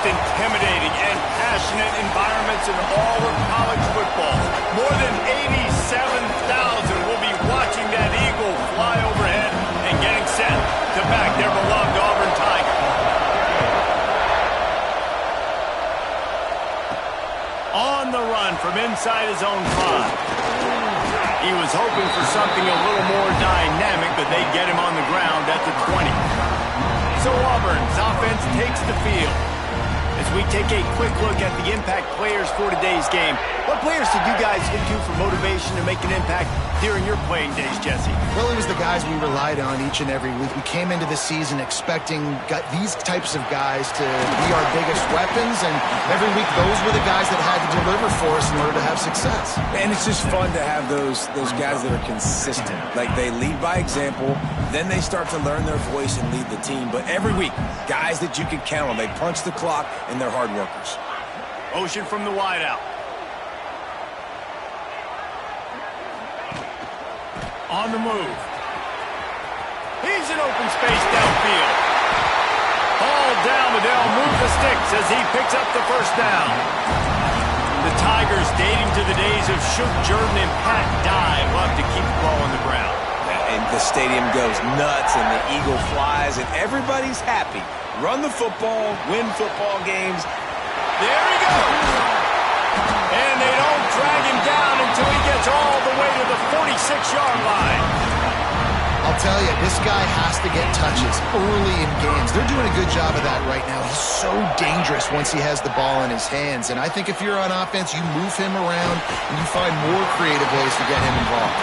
most intimidating and passionate environments in all of college football. More than 87,000 will be watching that eagle fly overhead and getting set to back their beloved Auburn Tigers. On the run from inside his own 5. He was hoping for something a little more dynamic, but they get him on the ground at the 20. So Auburn's offense takes the field. As we take a quick look at the impact players for today's game, what players did you guys look to for motivation to make an impact during your playing days, Jesse? Well, it was the guys we relied on each and every week. We came into the season expecting these types of guys to be our biggest weapons, and every week those were the guys that had to deliver for us in order to have success. And it's just fun to have those guys that are consistent. Like, they lead by example, then they start to learn their voice and lead the team. But every week, guys that you can count on, they punch the clock, and they're hard workers. Motion from the wideout. On the move. He's in open space downfield. Ball down, but they'll move the sticks as he picks up the first down. The Tigers, dating to the days of Shook Jordan and Pat Dye, love to keep the ball on the ground. And the stadium goes nuts, and the eagle flies, and everybody's happy. Run the football, win football games. There he goes. And they don't drag him down until he gets all the way to the 46-yard line. I'll tell you, this guy has to get touches early in games. They're doing a good job of that right now. He's so dangerous once he has the ball in his hands. And I think if you're on offense, you move him around and you find more creative ways to get him involved.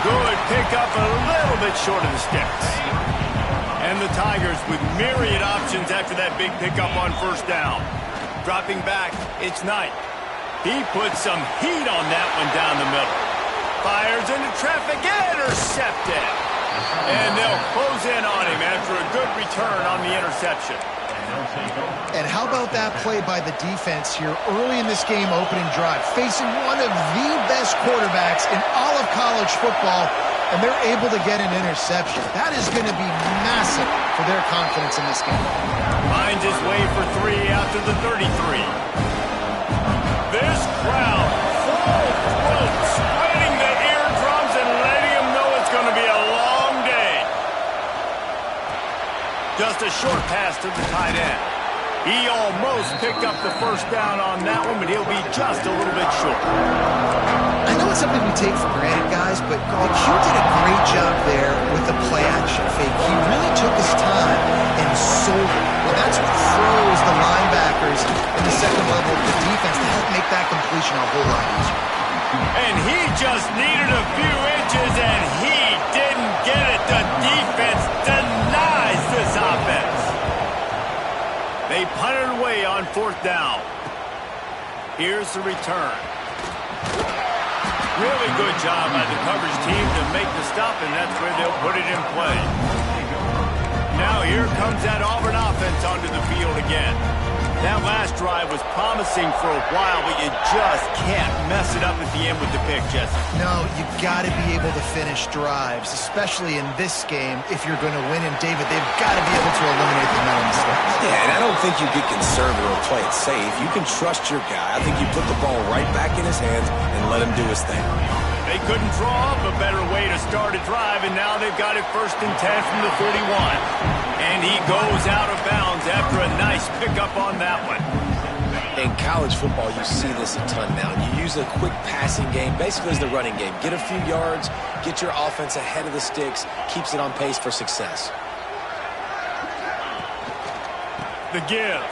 Good pickup, a little bit short of the sticks. And the Tigers with myriad options after that big pickup on first down. Dropping back, it's Knight. He puts some heat on that one down the middle. Fires into traffic, intercepted. And they'll close in on him after a good return on the interception. And how about that play by the defense here early in this game opening drive, facing one of the best quarterbacks in all of college football, and they're able to get an interception. That is going to be massive for their confidence in this game. Finds his way for 3 after the 33. This crowd, full throat, sweating the eardrums and letting him know it's going to be a long day. Just a short pass to the tight end. He almost picked up the first down on that one, but he'll be just a little bit short. I know it's something we take for granted, guys, but Q did a great job there with the play-action fake. He really took his time and sold it. Well, that's what froze the linebackers in the second level of the defense to help make that completion a whole lot easier. And he just needed a few inches, and he didn't get it. The defense denies this offense. They punted away on fourth down. Here's the return. Really good job by the coverage team to make the stop, and that's where they'll put it in play. Now here comes that Auburn offense onto the field again. That last drive was promising for a while, but you just can't mess it up at the end with the pick, Jesse. No, you got to be able to finish drives, especially in this game. If you're going to win, and David, they've got to be able to eliminate the mental mistakes. Yeah, and I don't think you get conservative or play it safe. You can trust your guy. I think you put the ball right back in his hands and let him do his thing. They couldn't draw up a better way to start a drive, and now they've got it 1st and 10 from the 31. And he goes out of bounds after a nice pickup on that one. In college football, you see this a ton now. You use a quick passing game, basically as the running game. Get a few yards, get your offense ahead of the sticks, keeps it on pace for success. The give.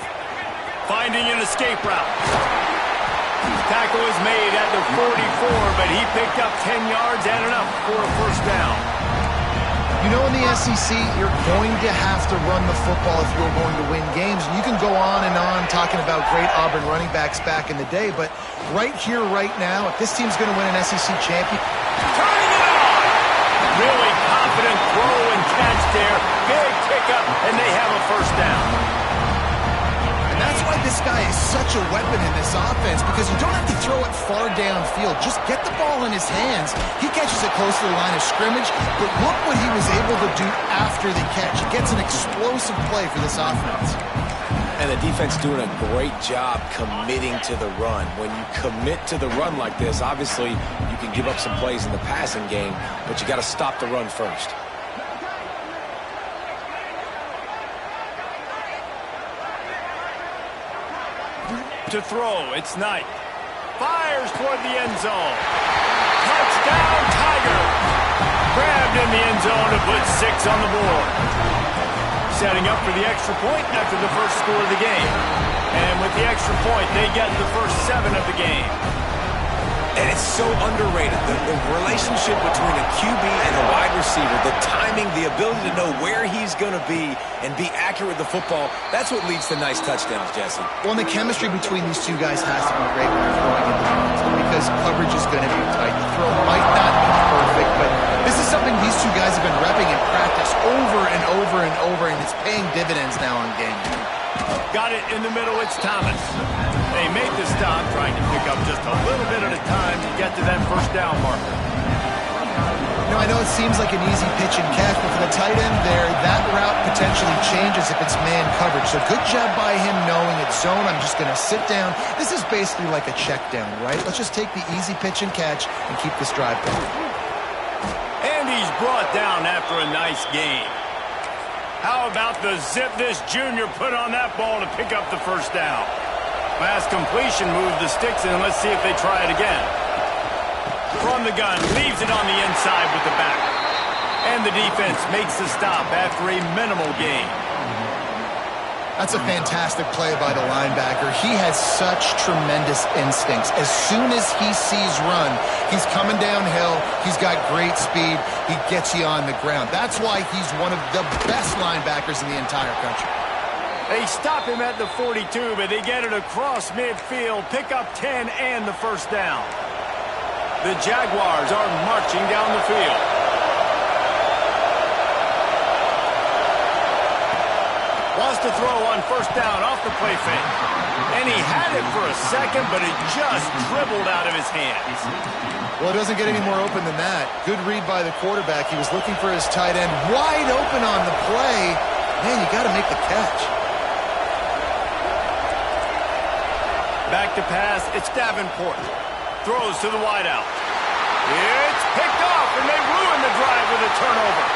Finding an escape route. Tackle is made at the 44, but he picked up 10 yards and enough for a first down. You know, in the SEC, you're going to have to run the football if you're going to win games. And you can go on and on talking about great Auburn running backs back in the day, but right here, right now, if this team's going to win an SEC champion... Turning it on! Really confident throw and catch there. Big pickup, and they have a first down. And that's why this guy is such a weapon in this offense, because you don't have to throw it far downfield. Just get the ball in his hands. He catches it close to the line of scrimmage, but look what he was able to do after the catch. He gets an explosive play for this offense. And the That defense doing a great job committing to the run. When you commit to the run like this, obviously you can give up some plays in the passing game, but you got to stop the run first. To throw, it's Knight. Fires toward the end zone. Touchdown, Tiger! Grabbed in the end zone to put 6 on the board. Setting up for the extra point after the first score of the game. And with the extra point, they get the first 7 of the game. And it's so underrated. The relationship between a QB and a wide receiver, the timing, the ability to know where he's going to be and be accurate with the football, that's what leads to nice touchdowns, Jesse. Well, and the chemistry between these two guys has to be great when they're throwing in the runs because coverage is going to be tight. The throw might not be perfect, but this is something these two guys have been repping in practice over and over and over, and it's paying dividends now on game day. Got it in the middle, it's Thomas. They make the stop, trying to pick up just a little bit at a time to get to that first down marker. Now, I know it seems like an easy pitch and catch, but for the tight end there, that route potentially changes if it's man coverage. So good job by him knowing it's zone. I'm just going to sit down. This is basically like a check down, right? Let's just take the easy pitch and catch and keep this drive going. And he's brought down after a nice gain. How about the zip this junior put on that ball to pick up the first down? Fast completion moved the sticks in. Let's see if they try it again. From the gun, leaves it on the inside with the back. And the defense makes the stop after a minimal gain. That's a fantastic play by the linebacker. He has such tremendous instincts. As soon as he sees run, he's coming downhill. He's got great speed. He gets you on the ground. That's why he's one of the best linebackers in the entire country. They stop him at the 42, but they get it across midfield. Pick up 10 and the first down. The Jaguars are marching down the field. Wants to throw on first down off the play fake. And he had it for a second, but it just dribbled out of his hands. Well, it doesn't get any more open than that. Good read by the quarterback. He was looking for his tight end wide open on the play. Man, you got to make the catch. Back to pass, it's Davenport. Throws to the wideout. It's picked off, and they ruin the drive with a turnover.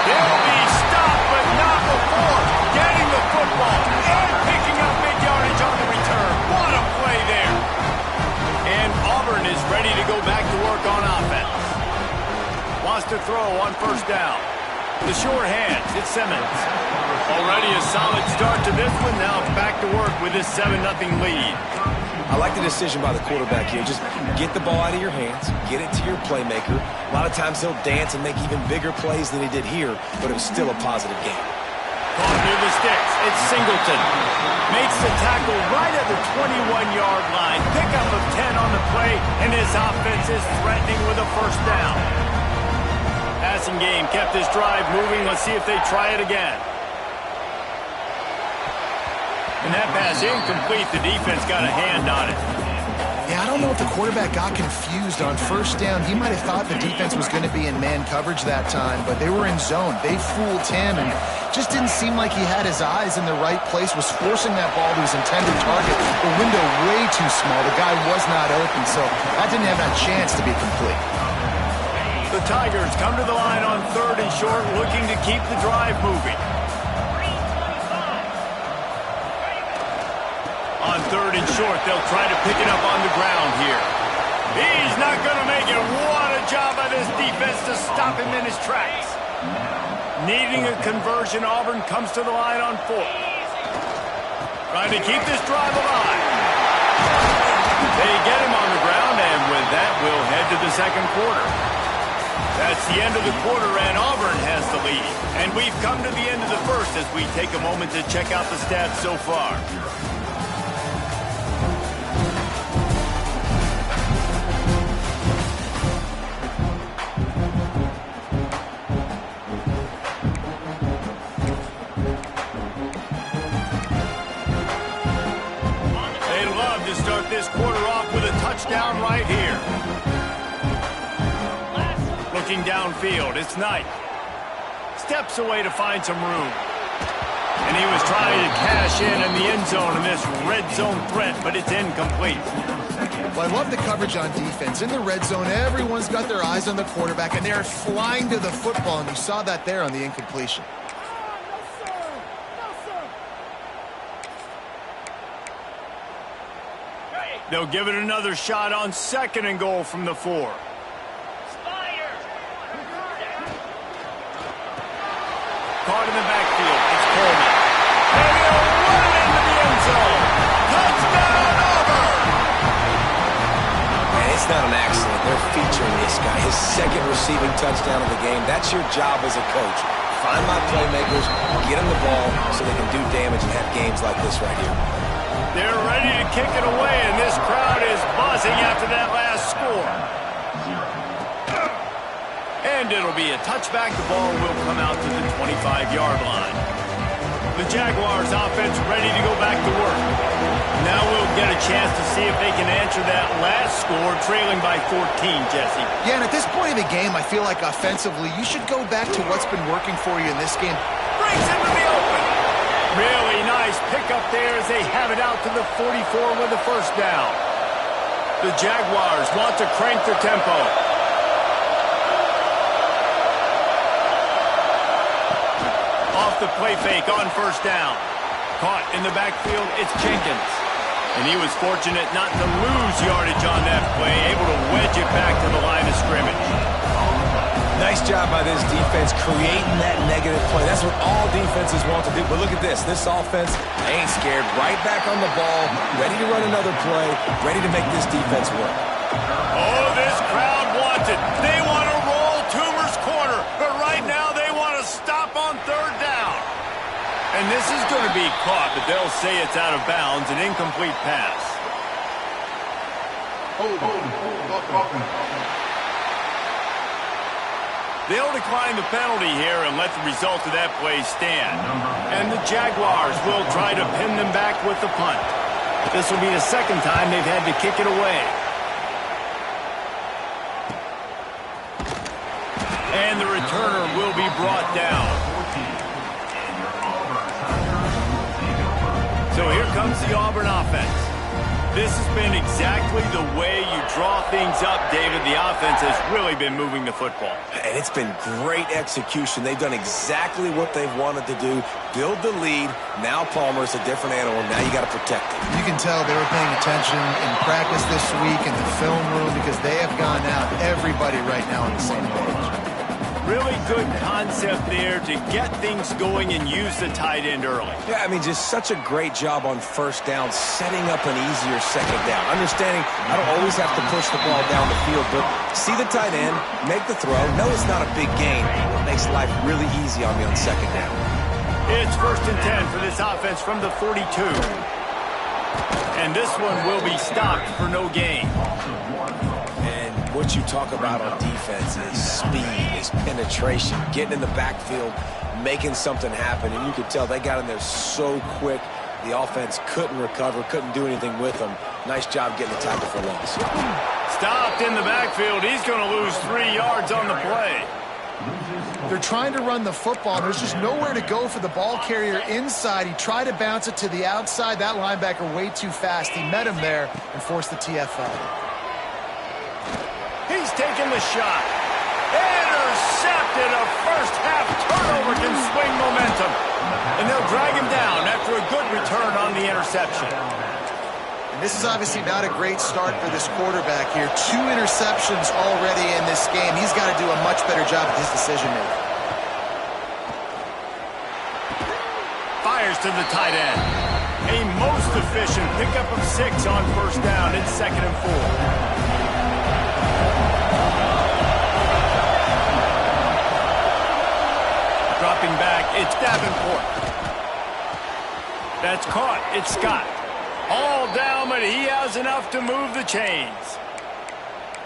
They'll be stopped, but not before getting the football and picking up big yardage on the return. What a play there. And Auburn is ready to go back to work on offense. Wants to throw on first down. The short hands, it's Simmons. Already a solid start to this one. Now back to work with this 7-0 lead. I like the decision by the quarterback here. Just get the ball out of your hands, get it to your playmaker. A lot of times he'll dance and make even bigger plays than he did here, but it was still a positive game. Caught near the sticks. It's Singleton. Makes the tackle right at the 21-yard line. Pickup of 10 on the play, and his offense is threatening with a first down. Passing game kept this drive moving. Let's see if they try it again. And that pass incomplete. The defense got a hand on it. Yeah, I don't know if the quarterback got confused on first down. He might have thought the defense was going to be in man coverage that time, but they were in zone. They fooled him and just didn't seem like he had his eyes in the right place, was forcing that ball to his intended target. The window way too small. The guy was not open, so that didn't have that chance to be complete. The Tigers come to the line on 3rd and short, looking to keep the drive moving. On 3rd and short, they'll try to pick it up on the ground here. He's not going to make it. What a job by this defense to stop him in his tracks. Needing a conversion, Auburn comes to the line on 4th. Trying to keep this drive alive. They get him on the ground, and with that, we'll head to the second quarter. That's the end of the quarter, and Auburn has the lead. And we've come to the end of the first as we take a moment to check out the stats so far. This quarter off with a touchdown right here. Looking downfield, it's Knight. Steps away to find some room. And And he was trying to cash in the end zone in this red zone threat, but it's incomplete. Well, I love the coverage on defense. In the red zone, everyone's got their eyes on the quarterback, and they're flying to the football, and you saw that there on the incompletion. They'll give it another shot on 2nd and goal from the 4. Caught in the backfield. It's Coleman. And he'll run it into the end zone. Touchdown, Auburn! And it's not an accident. They're featuring this guy. His 2nd receiving touchdown of the game. That's your job as a coach. Find my playmakers, get them the ball so they can do damage and have games like this right here. They're ready to kick it away, and this crowd is buzzing after that last score. And it'll be a touchback. The ball will come out to the 25-yard line. The Jaguars offense ready to go back to work. Now we'll get a chance to see if they can answer that last score, trailing by 14, Jesse. Yeah, and at this point in the game, I feel like offensively, you should go back to what's been working for you in this game. Brings into the open. Really nice pickup there as they have it out to the 44 with the first down. The Jaguars want to crank their tempo. Off the play fake on first down. Caught in the backfield, it's Jenkins. And he was fortunate not to lose yardage on that play, able to wedge it back to the line of scrimmage. Nice job by this defense creating that negative play. That's what all defenses want to do. But look at this. This offense ain't scared. Right back on the ball, ready to run another play, ready to make this defense work. Oh, this crowd wants it. They want to roll Toomer's corner, but right now they want to stop on 3rd down. And this is going to be caught, but they'll say it's out of bounds, an incomplete pass. They'll decline the penalty here and let the result of that play stand. And the Jaguars will try to pin them back with the punt. This will be the 2nd time they've had to kick it away. And the returner will be brought down. So here comes the Auburn offense. This has been exactly the way you draw things up, David. The offense has really been moving the football. And it's been great execution. They've done exactly what they've wanted to do. Build the lead. Now Palmer's a different animal. Now you got to protect it. You can tell they were paying attention in practice this week in the film room because they have gone out, everybody right now on the same page. Really good concept there to get things going and use the tight end early. Yeah, I mean, just such a great job on first down, setting up an easier 2nd down. Understanding I don't always have to push the ball down the field, but see the tight end, make the throw. No, it's not a big gain. It makes life really easy on me on 2nd down. It's 1st and 10 for this offense from the 42. And this one will be stopped for no gain. What you talk about on defense is speed, is penetration, getting in the backfield, making something happen. And you could tell they got in there so quick, the offense couldn't recover, couldn't do anything with them. Nice job getting the tackle for loss. Stopped in the backfield. He's going to lose 3 yards on the play. They're trying to run the football. There's just nowhere to go for the ball carrier inside. He tried to bounce it to the outside. That linebacker way too fast. He met him there and forced the TFL. He's taking the shot. Intercepted. A first-half turnover can swing momentum. And they'll drag him down after a good return on the interception. And this is obviously not a great start for this quarterback here. 2 interceptions already in this game. He's got to do a much better job at his decision-making. Fires to the tight end. A most efficient pickup of 6 on first down. It's 2nd and 4. Dropping back, it's Davenport. That's caught, it's Scott. All down, but he has enough to move the chains.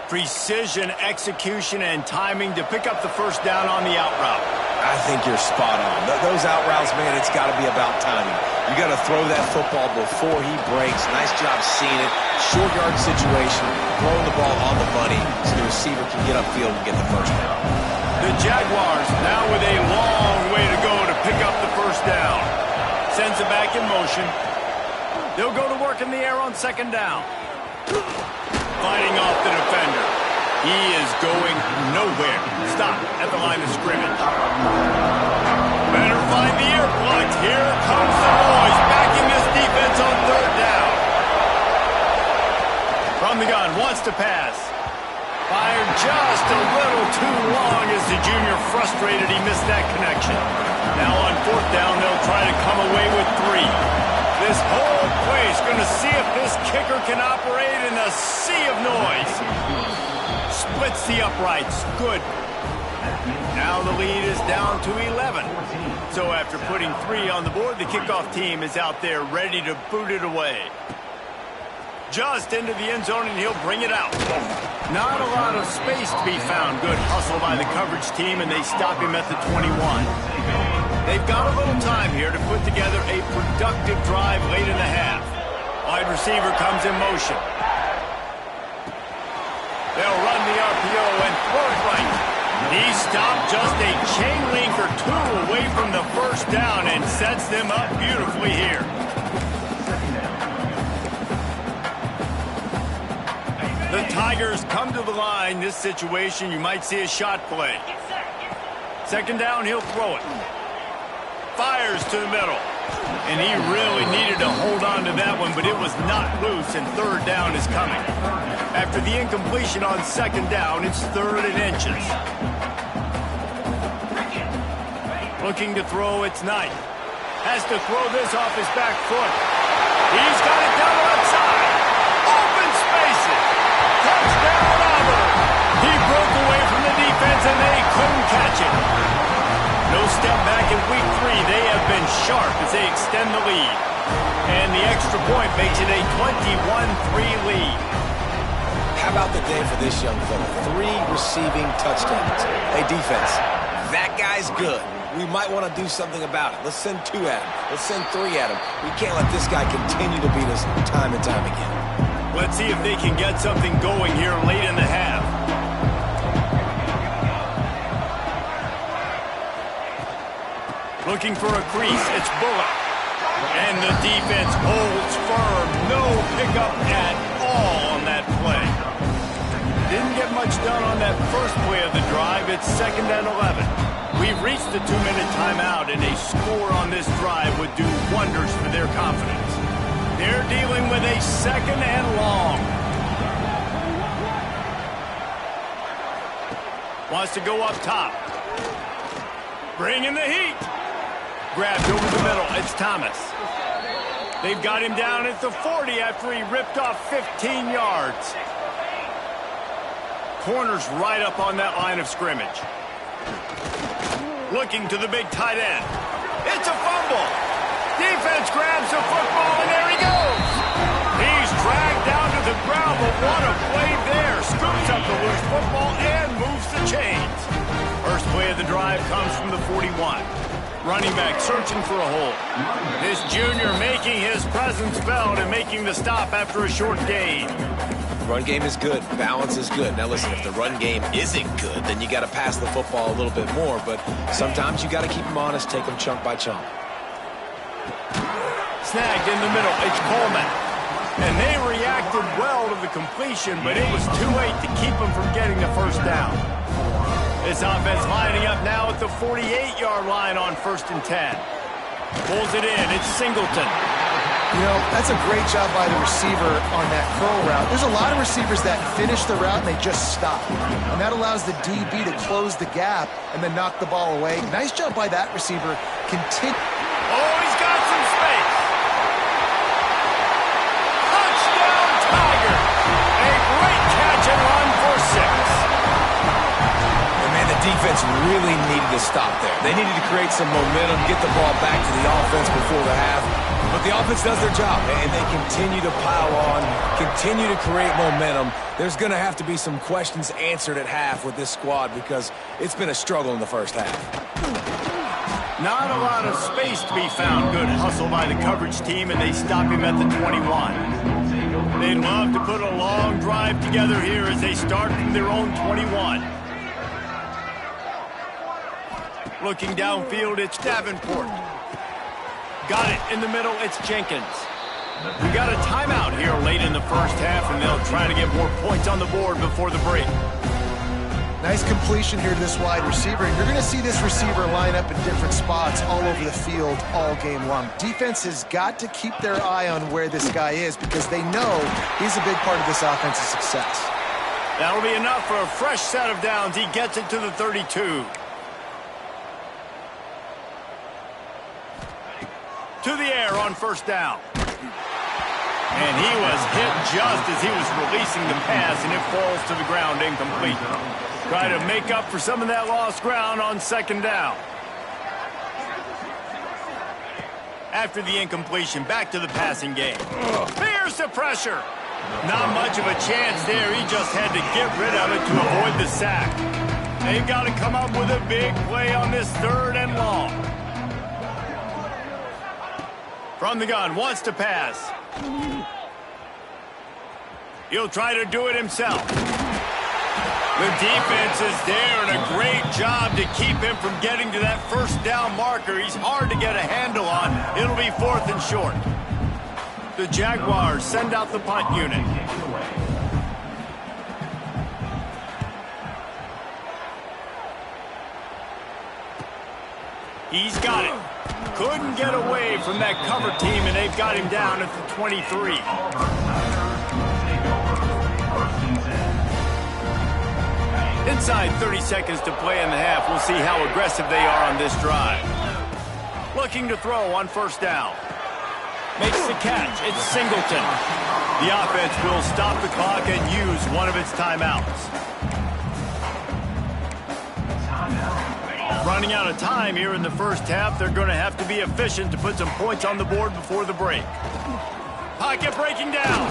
Precision, execution, and timing to pick up the first down on the out route. I think you're spot on. Those out routes, man, it's got to be about timing. You got to throw that football before he breaks. Nice job seeing it. Short yard situation, throwing the ball on the money so the receiver can get upfield and get the first down. The Jaguars now with a long way to go to pick up the first down. Sends it back in motion. They'll go to work in the air on second down. Fighting off the defender. He is going nowhere. Stop at the line of scrimmage. Better find the earplugs. Here comes the noise, backing this defense on third down. From the gun, wants to pass. Fired just a little too long as the junior frustrated he missed that connection. Now on fourth down, they'll try to come away with 3. This whole place going to see if this kicker can operate in a sea of noise. Splits the uprights. Good. Now the lead is down to 11. So after putting 3 on the board, the kickoff team is out there ready to boot it away. Just into the end zone, and he'll bring it out. Not a lot of space to be found. Good hustle by the coverage team, and they stop him at the 21. They've got a little time here to put together a productive drive late in the half. Wide receiver comes in motion. They'll run the RPO and throw it right. He stopped just a chain link or 2 away from the first down and sets them up beautifully here. The Tigers come to the line. This situation, you might see a shot play. Second down, he'll throw it. Fires to the middle. And he really needed to hold on to that one, but it was not loose, and third down is coming. After the incompletion on second down, it's 3rd and inches. Looking to throw, it's Knight. Has to throw this off his back foot. He's got it down outside. Open spaces. Touchdown, Auburn. He broke away from the defense, and they couldn't catch it. No step back in week 3. They have been sharp as they extend the lead. And the extra point makes it a 21-3 lead. How about the day for this young fella? 3 receiving touchdowns. Hey, defense, that guy's good. We might want to do something about it. Let's send 2 at him. Let's send 3 at him. We can't let this guy continue to beat us time and time again. Let's see if they can get something going here late in the half. Looking for a crease. It's Bullock. And the defense holds firm. No pickup at all on that play. Didn't get much done on that first play of the drive. It's 2nd and 11. We've reached the 2-minute timeout, and a score on this drive would do wonders for their confidence. They're dealing with a 2nd and long. Wants to go up top. Bringing the heat. Grabbed over the middle. It's Thomas. They've got him down at the 40 after he ripped off 15 yards. Corner's right up on that line of scrimmage. Looking to the big tight end. It's a fumble. Defense grabs the football, and there he goes. He's dragged down to the ground, but what a play there. Scoops up the loose football and moves the chains. First play of the drive comes from the 41. Running back searching for a hole. This junior making his presence felt and making the stop after a short gain. Run game is good. Balance is good. Now listen, if the run game isn't good, then you got to pass the football a little bit more. But sometimes you got to keep them honest, take them chunk by chunk. Snagged in the middle. It's Coleman. And they reacted well to the completion, but it was too late to keep them from getting the first down. This offense lining up now at the 48-yard line on 1st and 10. Pulls it in. It's Singleton. You know, that's a great job by the receiver on that curl route. There's a lot of receivers that finish the route and they just stop. And that allows the DB to close the gap and then knock the ball away. Nice job by that receiver. Continue. Oh, he's got some space. Touchdown, Tigers. A great catch and run for 6. Defense really needed to stop there. They needed to create some momentum, get the ball back to the offense before the half. But the offense does their job, and they continue to pile on, continue to create momentum. There's going to have to be some questions answered at half with this squad because it's been a struggle in the first half. Not a lot of space to be found. Good hustle by the coverage team, and they stop him at the 21. They'd love to put a long drive together here as they start from their own 21. Looking downfield, it's Davenport. Got it in the middle. It's Jenkins. We got a timeout here late in the first half, and they'll try to get more points on the board before the break. Nice completion here to this wide receiver, and you're going to see this receiver line up in different spots all over the field all game long. Defense has got to keep their eye on where this guy is because they know he's a big part of this offense's success. That'll be enough for a fresh set of downs. He gets it to the 32. To the air on first down. And he was hit just as he was releasing the pass, and it falls to the ground incomplete. Try to make up for some of that lost ground on second down. After the incompletion, back to the passing game. Here's the pressure. Not much of a chance there. He just had to get rid of it to avoid the sack. They've got to come up with a big play on this 3rd and long. From the gun, wants to pass. He'll try to do it himself. The defense is there, and a great job to keep him from getting to that first down marker. He's hard to get a handle on. It'll be 4th and short. The Jaguars send out the punt unit. He's got it. Couldn't get away from that cover team, and they've got him down at the 23. Inside 30 seconds to play in the half. We'll see how aggressive they are on this drive. Looking to throw on first down. Makes the catch. It's Singleton. The offense will stop the clock and use one of its timeouts. Running out of time here in the first half. They're going to have to be efficient to put some points on the board before the break. Pocket breaking down.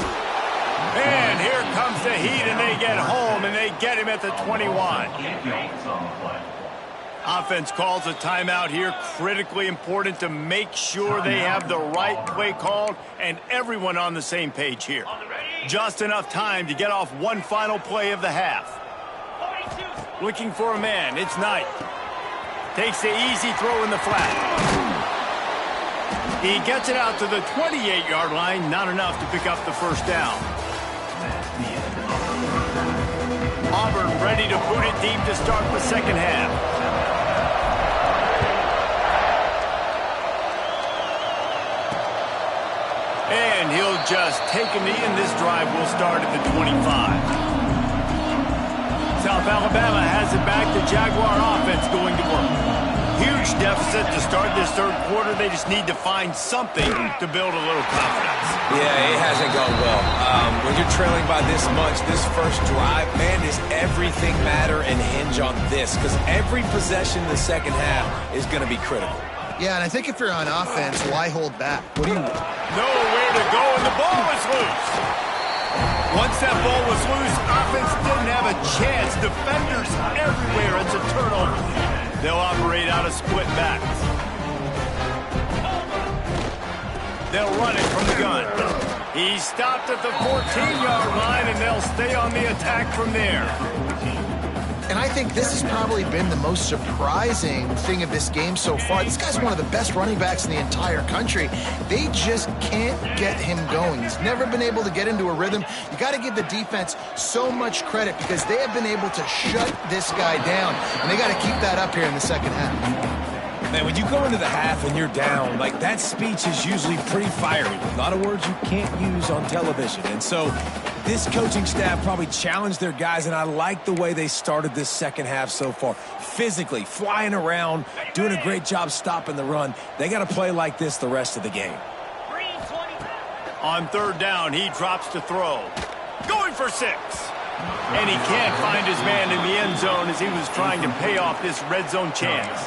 And here comes the heat, and they get home, and they get him at the 21. Offense calls a timeout here. Critically important to make sure they have the right play called and everyone on the same page here. Just enough time to get off one final play of the half. Looking for a man. It's Knight. Takes the easy throw in the flat. He gets it out to the 28-yard line. Not enough to pick up the first down. Auburn ready to boot it deep to start the second half. And he'll just take a knee, and this drive will start at the 25. South Alabama has it back. The Jaguar offense going to work. Huge deficit to start this third quarter. They just need to find something to build a little confidence. Yeah, it hasn't gone well. When you're trailing by this much, this first drive, man, does everything matter and hinge on this? Because every possession in the second half is going to be critical. Yeah, and I think if you're on offense, why hold back? What do you want? Nowhere to go, and the ball was loose. Once that ball was loose, offense didn't have a chance. Defenders everywhere. It's a turnover. They'll operate out of split backs. They'll run it from the gun. He stopped at the 14-yard line, and they'll stay on the attack from there. And I think this has probably been the most surprising thing of this game so far. This guy's one of the best running backs in the entire country. They just can't get him going. He's never been able to get into a rhythm. You got to give the defense so much credit because they have been able to shut this guy down, and they got to keep that up here in the second half. Man, when you go into the half and you're down, like that speech is usually pretty fiery. A lot of words you can't use on television. And so this coaching staff probably challenged their guys, and I like the way they started this second half so far. Physically, flying around, doing a great job stopping the run. They got to play like this the rest of the game. On third down, he drops to throw. Going for 6. And he can't find his man in the end zone as he was trying to pay off this red zone chance.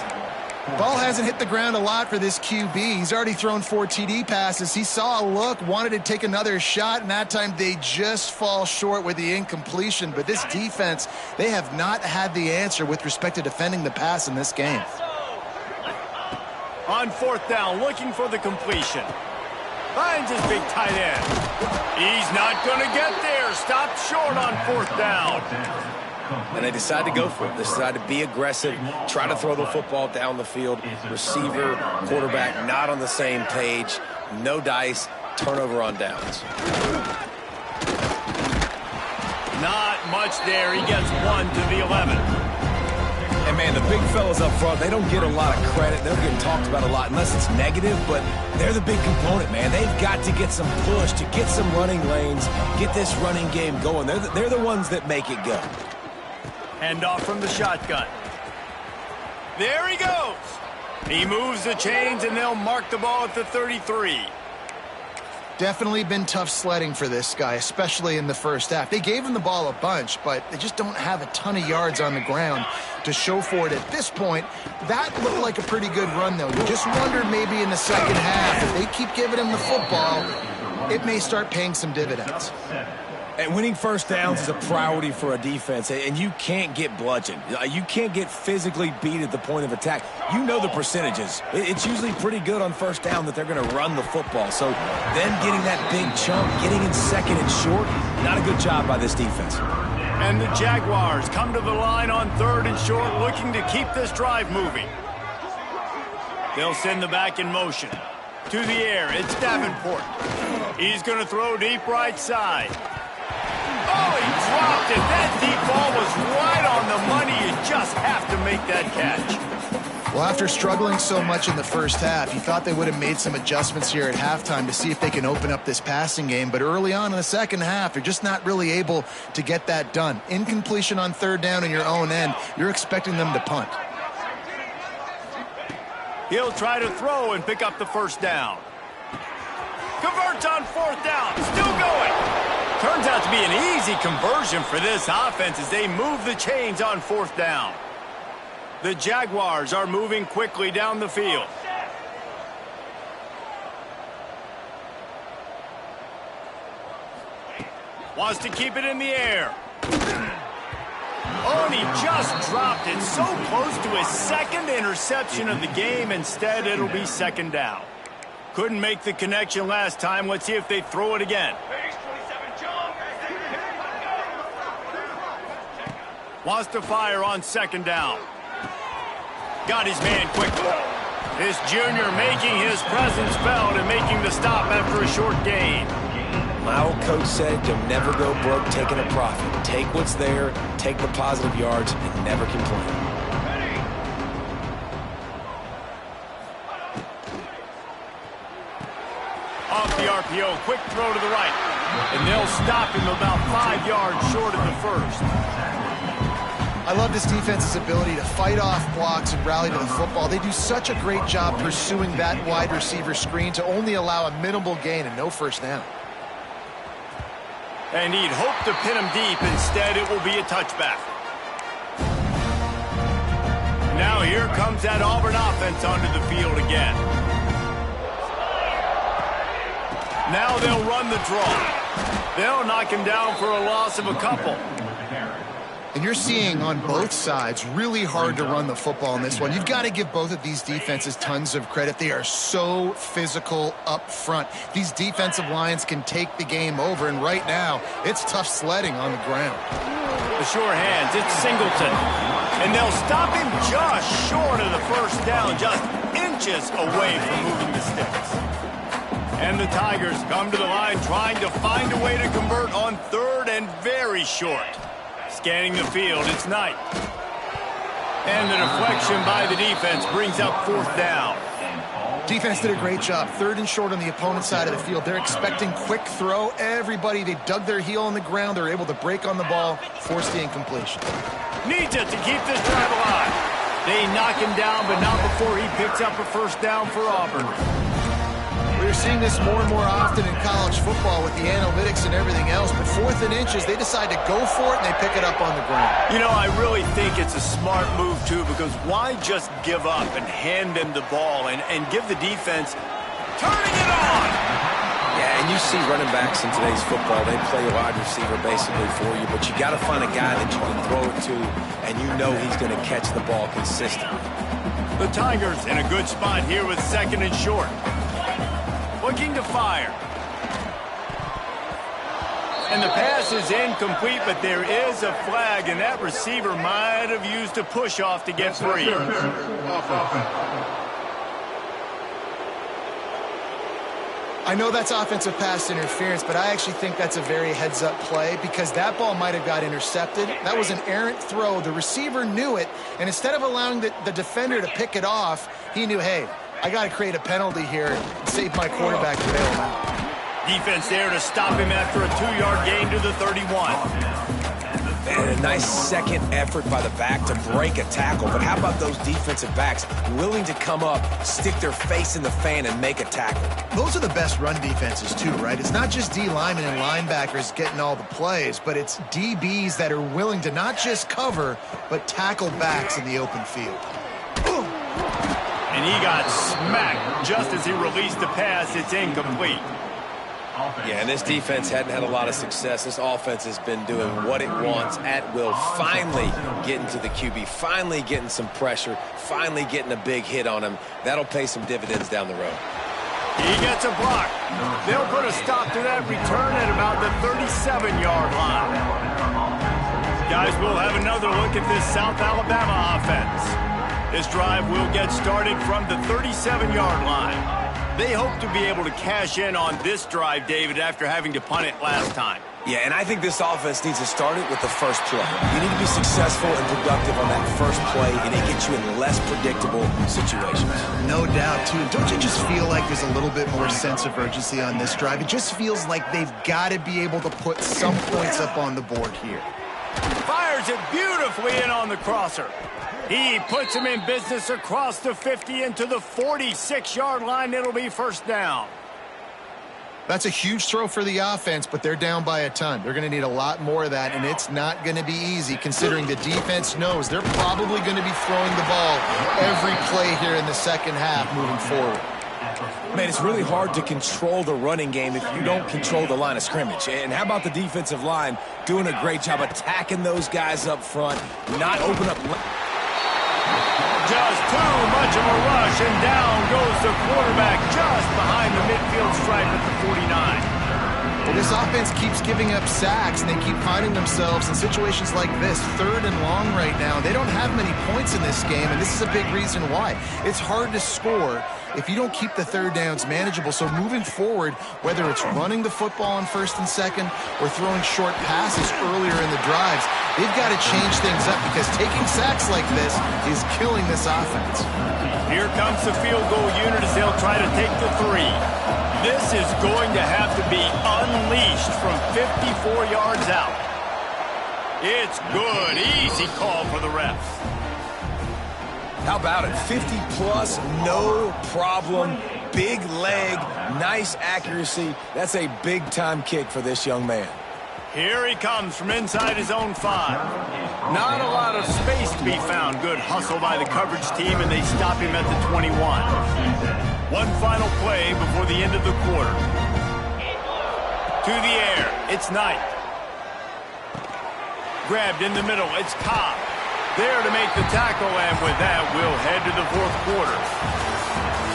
Ball hasn't hit the ground a lot for this QB. He's already thrown 4 TD passes. He saw a look, wanted to take another shot, and that time they just fall short with the incompletion. But this defense, they have not had the answer with respect to defending the pass in this game. On fourth down, looking for the completion. Finds his big tight end. He's not going to get there. Stopped short on fourth down. And they decide to go for it. They decide to be aggressive, try to throw the football down the field. Receiver, quarterback, not on the same page. No dice, turnover on downs. Not much there. He gets 1 to the 11. And, man, the big fellas up front, they don't get a lot of credit. They're getting talked about a lot unless it's negative, but they're the big component, man. They've got to get some push, to get some running lanes, get this running game going. They're the ones that make it go. Hand off from the shotgun. There he goes. He moves the chains, and they'll mark the ball at the 33. Definitely been tough sledding for this guy, especially in the first half. They gave him the ball a bunch, but they just don't have a ton of yards on the ground to show for it at this point. That looked like a pretty good run, though. You just wondered maybe in the second half, if they keep giving him the football, it may start paying some dividends. And winning first downs is a priority for a defense, and you can't get bludgeoned. You can't get physically beat at the point of attack. You know the percentages. It's usually pretty good on first down that they're going to run the football. So then getting that big chunk, getting in second and short, not a good job by this defense. And the Jaguars come to the line on 3rd and short, looking to keep this drive moving. They'll send the back in motion. To the air, it's Davenport. He's going to throw deep right side. Oh, he dropped it. That deep ball was right on the money. You just have to make that catch. Well, after struggling so much in the first half, you thought they would have made some adjustments here at halftime to see if they can open up this passing game. But early on in the second half, they're just not really able to get that done. Incompletion on 3rd down in your own end, you're expecting them to punt. He'll try to throw and pick up the first down. Converts on 4th down. Still going. Turns out to be an easy conversion for this offense as they move the chains on 4th down. The Jaguars are moving quickly down the field. Wants to keep it in the air. Oh, and he just dropped it so close to his 2nd interception of the game. Instead, it'll be 2nd down. Couldn't make the connection last time. Let's see if they throw it again. Wants to fire on 2nd down. Got his man quickly. This junior making his presence felt and making the stop after a short gain. My old coach said you'll never go broke taking a profit. Take what's there, take the positive yards, and never complain. Off the RPO, quick throw to the right. And they'll stop him about 5 yards short of the first. I love this defense's ability to fight off blocks and rally to the football. They do such a great job pursuing that wide receiver screen to only allow a minimal gain and no first down. And he'd hope to pin him deep. Instead, it will be a touchback. Now here comes that Auburn offense onto the field again. Now they'll run the draw. They'll knock him down for a loss of a couple. And you're seeing on both sides really hard to run the football in this one. You've got to give both of these defenses tons of credit. They are so physical up front. These defensive lines can take the game over, and right now, it's tough sledding on the ground. The sure hands, it's Singleton. And they'll stop him just short of the first down, just inches away from moving the sticks. And the Tigers come to the line trying to find a way to convert on 3rd and very short. Scanning the field, it's Knight. And the deflection by the defense brings up 4th down. Defense did a great job. 3rd and short on the opponent's side of the field. They're expecting quick throw. Everybody, they dug their heel on the ground. They're able to break on the ball, force the incompletion. Needs it to keep this drive alive. They knock him down, but not before he picks up a first down for Auburn. We're seeing this more and more often in college football with the analytics and everything else, but 4th and inches, they decide to go for it, and they pick it up on the ground. You know, I really think it's a smart move, too, because why just give up and hand them the ball and give the defense turning it on? Yeah, and you see running backs in today's football, they play a wide receiver basically for you, but you got to find a guy that you can throw it to, and you know he's going to catch the ball consistently. The Tigers in a good spot here with 2nd and short. Looking to fire. And the pass is incomplete, but there is a flag, and that receiver might have used a push-off to get free. I know that's offensive pass interference, but I actually think that's a very heads-up play because that ball might have got intercepted. That was an errant throw. The receiver knew it, and instead of allowing the defender to pick it off, he knew, hey, I got to create a penalty here and save my quarterback to bail him out. Defense there to stop him after a 2-yard gain to the 31. And a nice second effort by the back to break a tackle. But how about those defensive backs willing to come up, stick their face in the fan, and make a tackle? Those are the best run defenses too, right? It's not just D linemen and linebackers getting all the plays, but it's DBs that are willing to not just cover, but tackle backs in the open field. And he got smacked just as he released the pass. It's incomplete. Yeah, and this defense hadn't had a lot of success. This offense has been doing what it wants at will, finally getting to the QB, finally getting some pressure, finally getting a big hit on him. That'll pay some dividends down the road. He gets a block. They'll put a stop to that return at about the 37-yard line. Guys, we'll have another look at this South Alabama offense. This drive will get started from the 37-yard line. They hope to be able to cash in on this drive, David, after having to punt it last time. Yeah, and I think this offense needs to start it with the first play. You need to be successful and productive on that first play, and it gets you in less predictable situations. No doubt, too. Don't you just feel like there's a little bit more sense of urgency on this drive? It just feels like they've got to be able to put some points up on the board here. Fires it beautifully in on the crosser. He puts him in business across the 50 into the 46-yard line. It'll be first down. That's a huge throw for the offense, but they're down by a ton. They're going to need a lot more of that, and it's not going to be easy considering the defense knows they're probably going to be throwing the ball every play here in the second half moving forward. Man, it's really hard to control the running game if you don't control the line of scrimmage. And how about the defensive line doing a great job attacking those guys up front, not open up... Just too much of a rush, and down goes the quarterback just behind the midfield stripe at the 49. Well, this offense keeps giving up sacks, and they keep finding themselves in situations like this, 3rd and long right now. They don't have many points in this game, and this is a big reason why. It's hard to score if you don't keep the third downs manageable. So moving forward, whether it's running the football on 1st and 2nd or throwing short passes earlier in the drives, they've got to change things up because taking sacks like this is killing this offense. Here comes the field goal unit as they'll try to take the 3. This is going to have to be unleashed from 54 yards out. It's good. Easy call for the refs. How about it? 50-plus, no problem. Big leg, nice accuracy. That's a big-time kick for this young man. Here he comes from inside his own 5. Not a lot of space to be found. Good hustle by the coverage team, and they stop him at the 21. One final play before the end of the quarter. To the air. It's Knight. Grabbed in the middle. It's Ncaa. There to make the tackle, and with that, we'll head to the 4th quarter.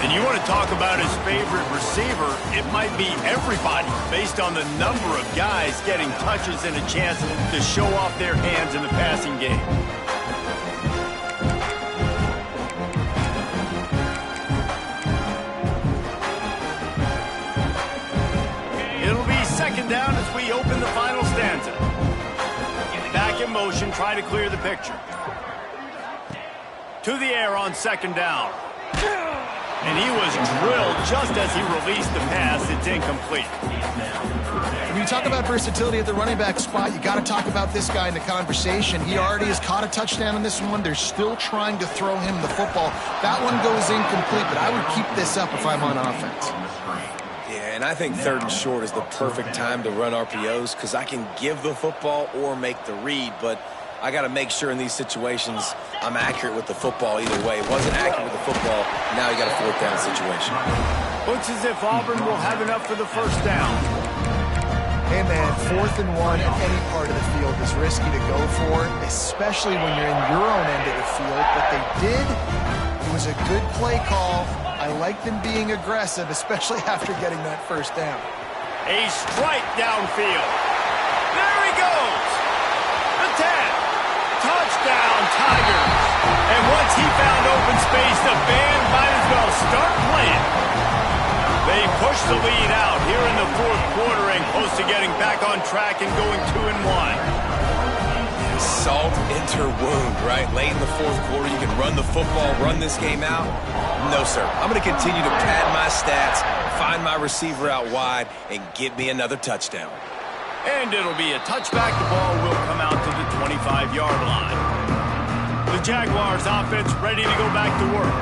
And you want to talk about his favorite receiver, it might be everybody, based on the number of guys getting touches and a chance to show off their hands in the passing game. It'll be 2nd down as we open the final stanza. Back in motion, trying to clear the picture. To the air on 2nd down. And he was drilled just as he released the pass. It's incomplete. When you talk about versatility at the running back spot, you got to talk about this guy in the conversation. He already has caught a touchdown on this one. They're still trying to throw him the football. That one goes incomplete, but I would keep this up if I'm on offense. Yeah, and I think 3rd and short is the perfect time to run RPOs because I can give the football or make the read, but I got to make sure in these situations I'm accurate with the football either way. It wasn't accurate with the football. Now you got a 4th down situation. Looks as if Auburn will have enough for the 1st down. Hey, man, 4th and 1 at any part of the field is risky to go for, especially when you're in your own end of the field. But they did. It was a good play call. I like them being aggressive, especially after getting that 1st down. A strike downfield. There he goes. The tap. Touchdown, Tigers. And once he found open space, the band might as well start playing. They push the lead out here in the fourth quarter and close to getting back on track and going 2-1. Salt into wound, right? Late in the fourth quarter, you can run the football, run this game out. No, sir. I'm going to continue to pad my stats, find my receiver out wide, and get me another touchdown. And it'll be a touchback. The ball will come out to the 25-yard line. The Jaguars offense ready to go back to work.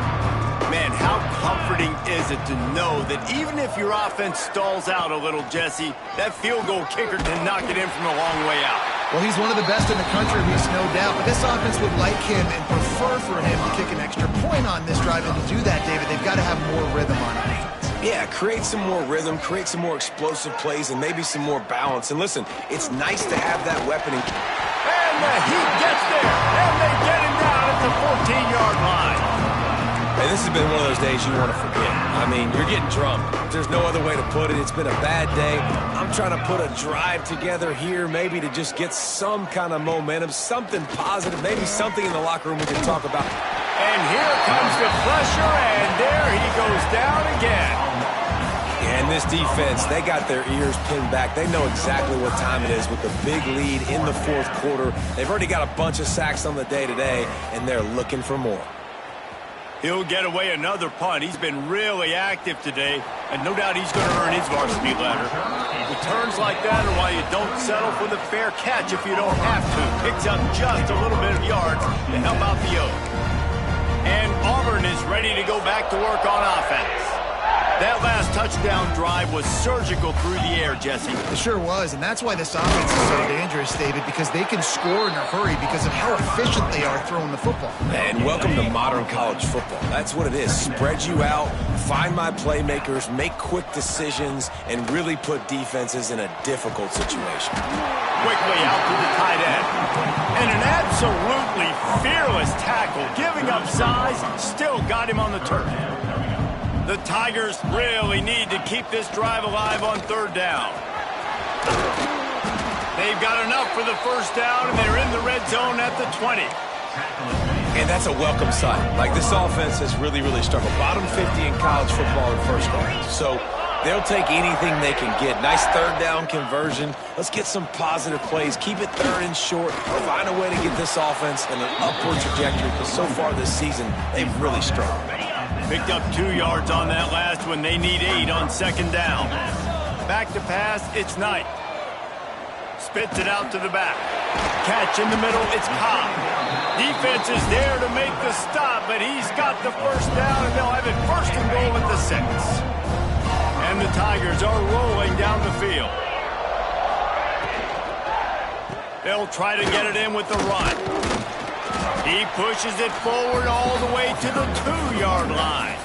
Man, how comforting is it to know that even if your offense stalls out a little, Jesse, that field goal kicker can knock it in from a long way out. Well, he's one of the best in the country, Reese, no doubt. But this offense would like him and prefer for him to kick an extra point on this drive. And to do that, David, they've got to have more rhythm on offense. Yeah, create some more rhythm, create some more explosive plays, and maybe some more balance. And listen, it's nice to have that weapon. And he gets there, and they get him down at the 14-yard line. And this has been one of those days you want to forget. I mean, you're getting drunk. There's no other way to put it. It's been a bad day. I'm trying to put a drive together here, maybe to just get some kind of momentum, something positive, maybe something in the locker room we can talk about. And here comes the pressure, and there he goes down again. And this defense, they got their ears pinned back. They know exactly what time it is with the big lead in the fourth quarter. They've already got a bunch of sacks on the day today, and they're looking for more. He'll get away another punt. He's been really active today, and no doubt he's going to earn his varsity letter. Returns like that are why you don't settle for the fair catch if you don't have to. Picks up just a little bit of yards to help out the Oak. And Auburn is ready to go back to work on offense. That last touchdown drive was surgical through the air, Jesse. It sure was, and that's why this offense is so dangerous, David, because they can score in a hurry because of how efficient they are throwing the football. And welcome to modern college football. That's what it is. Spread you out, find my playmakers, make quick decisions, and really put defenses in a difficult situation. Quickly out to the tight end. And an absolutely fearless tackle, giving up size, still got him on the turf. The Tigers really need to keep this drive alive on third down. They've got enough for the first down, and they're in the red zone at the 20. And that's a welcome sight. Like, this offense has really, really struggled. Bottom 50 in college football in first down. So they'll take anything they can get. Nice third down conversion. Let's get some positive plays. Keep it third and short. Find a way to get this offense in an upward trajectory, because so far this season, they've really struggled. Picked up 2 yards on that last one. They need 8 on second down. Back to pass, it's Knight. Spits it out to the back. Catch in the middle, it's Ncaa. Defense is there to make the stop, but he's got the first down, and they'll have it first and goal at the 6. And the Tigers are rolling down the field. They'll try to get it in with the run. He pushes it forward all the way to the 2-yard line.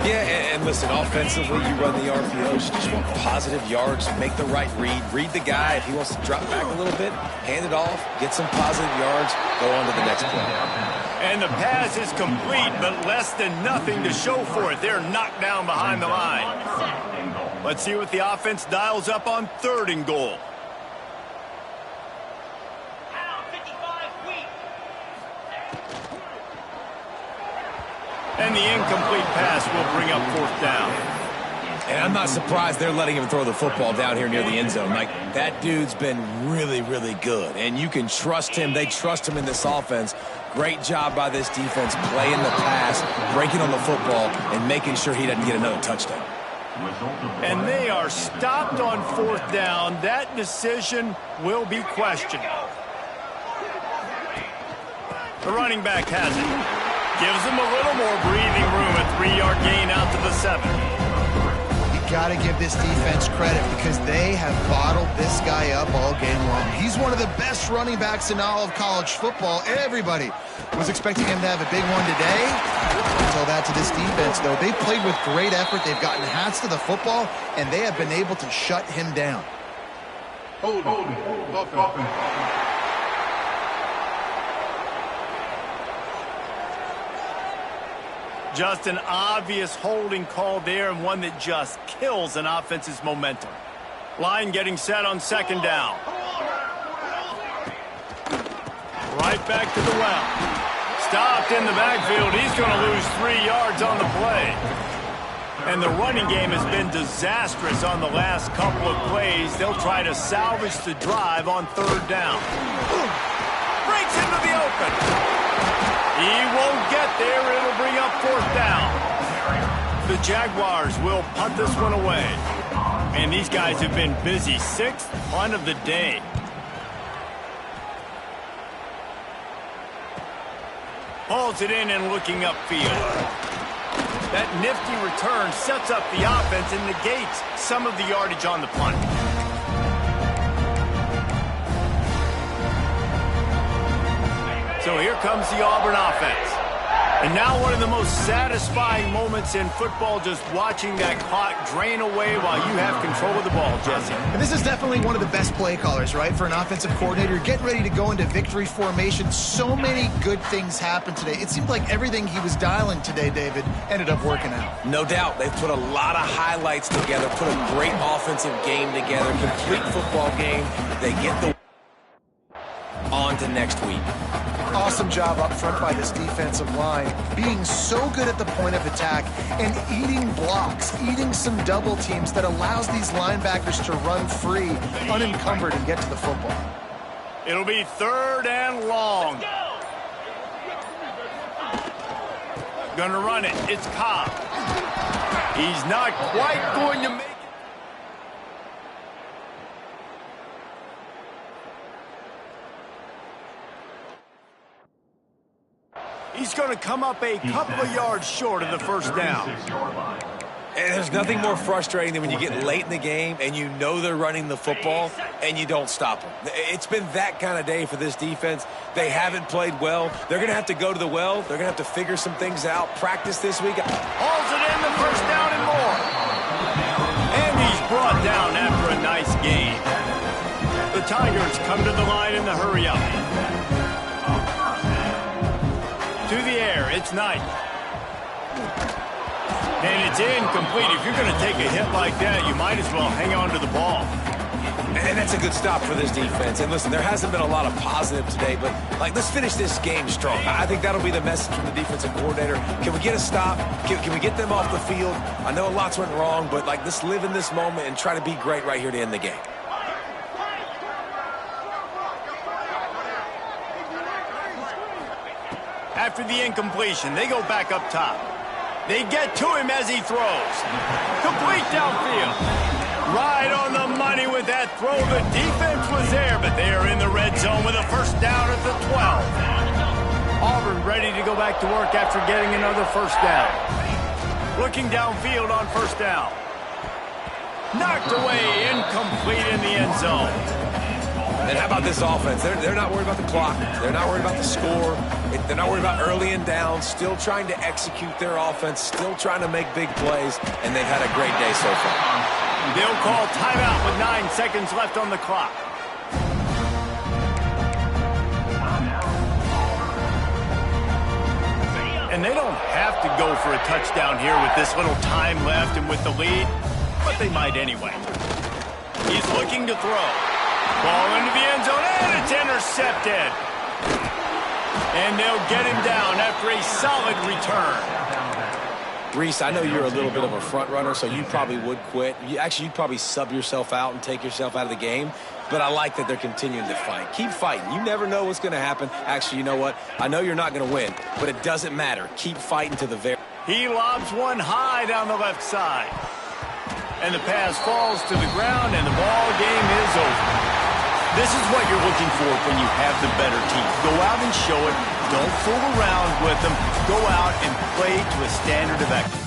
Yeah, and listen, offensively, you run the RPOs. You just want positive yards, make the right read the guy. If he wants to drop back a little bit, hand it off, get some positive yards, go on to the next play. And the pass is complete, but less than nothing to show for it. They're knocked down behind the line. Let's see what the offense dials up on third and goal. And the incomplete pass will bring up fourth down. And I'm not surprised they're letting him throw the football down here near the end zone. Like, that dude's been really, really good. And you can trust him. They trust him in this offense. Great job by this defense playing the pass, breaking on the football, and making sure he doesn't get another touchdown. And they are stopped on fourth down. That decision will be questioned. The running back has it. Gives him a little more breathing room, a 3-yard gain out to the 7. You got to give this defense credit because they have bottled this guy up all game long. He's one of the best running backs in all of college football. Everybody was expecting him to have a big one today. Until that to this defense, though. They've played with great effort. They've gotten hats to the football, and they have been able to shut him down. Hold on. Just an obvious holding call there, and one that just kills an offense's momentum. Line getting set on second down. Right back to the well. Stopped in the backfield. He's going to lose 3 yards on the play. And the running game has been disastrous on the last couple of plays. They'll try to salvage the drive on third down. Breaks into the open. He won't get there. It'll bring up fourth down. The Jaguars will punt this one away. And these guys have been busy. 6th punt of the day. Hauls it in and looking upfield. That nifty return sets up the offense and negates some of the yardage on the punt. So here comes the Auburn offense. And now one of the most satisfying moments in football, just watching that clock drain away while you have control of the ball, Jesse. And this is definitely one of the best play callers, right, for an offensive coordinator. Getting ready to go into victory formation. So many good things happened today. It seemed like everything he was dialing today, David, ended up working out. No doubt. They've put a lot of highlights together, put a great offensive game together, complete football game. They get the on to next week. Awesome job up front by this defensive line, being so good at the point of attack and eating blocks, eating some double teams that allows these linebackers to run free, unencumbered, and get to the football. It'll be third and long. Gonna run it. It's Ncaa. He's not quite going to make it. He's going to come up a couple of yards short of the first down. And there's nothing more frustrating than when you get late in the game and you know they're running the football and you don't stop them. It's been that kind of day for this defense. They haven't played well. They're going to have to go to the well. They're going to have to figure some things out, practice this week. Hauls it in, the first down and more. And he's brought down after a nice gain. The Tigers come to the line in the hurry up. To the air, it's Knight. And it's incomplete. If you're going to take a hit like that, you might as well hang on to the ball. And that's a good stop for this defense. And listen, there hasn't been a lot of positive today, but let's finish this game strong. I think that'll be the message from the defensive coordinator. Can we get a stop? Can we get them off the field? I know lots went wrong, but let's live in this moment and try to be great right here to end the game. After the incompletion, they go back up top. They get to him as he throws. Complete downfield. Right on the money with that throw. The defense was there, but they are in the red zone with a first down at the 12. Auburn ready to go back to work after getting another first down. Looking downfield on first down. Knocked away, incomplete in the end zone. And how about this offense? They're not worried about the clock. They're not worried about the score. They're not worried about early and down. Still trying to execute their offense. Still trying to make big plays. And they've had a great day so far. They'll call timeout with 9 seconds left on the clock. And they don't have to go for a touchdown here with this little time left and with the lead, but they might anyway. He's looking to throw. Ball into the end zone, and it's intercepted. And they'll get him down after a solid return. Reese, I know you're a little bit of a front runner, so you probably would quit. You'd probably sub yourself out and take yourself out of the game. But I like that they're continuing to fight. Keep fighting. You never know what's going to happen. Actually, you know what? I know you're not going to win, but it doesn't matter. Keep fighting to the very... He lobs one high down the left side. And the pass falls to the ground, and the ball game is over. This is what you're looking for when you have the better team. Go out and show it. Don't fool around with them. Go out and play to a standard of excellence.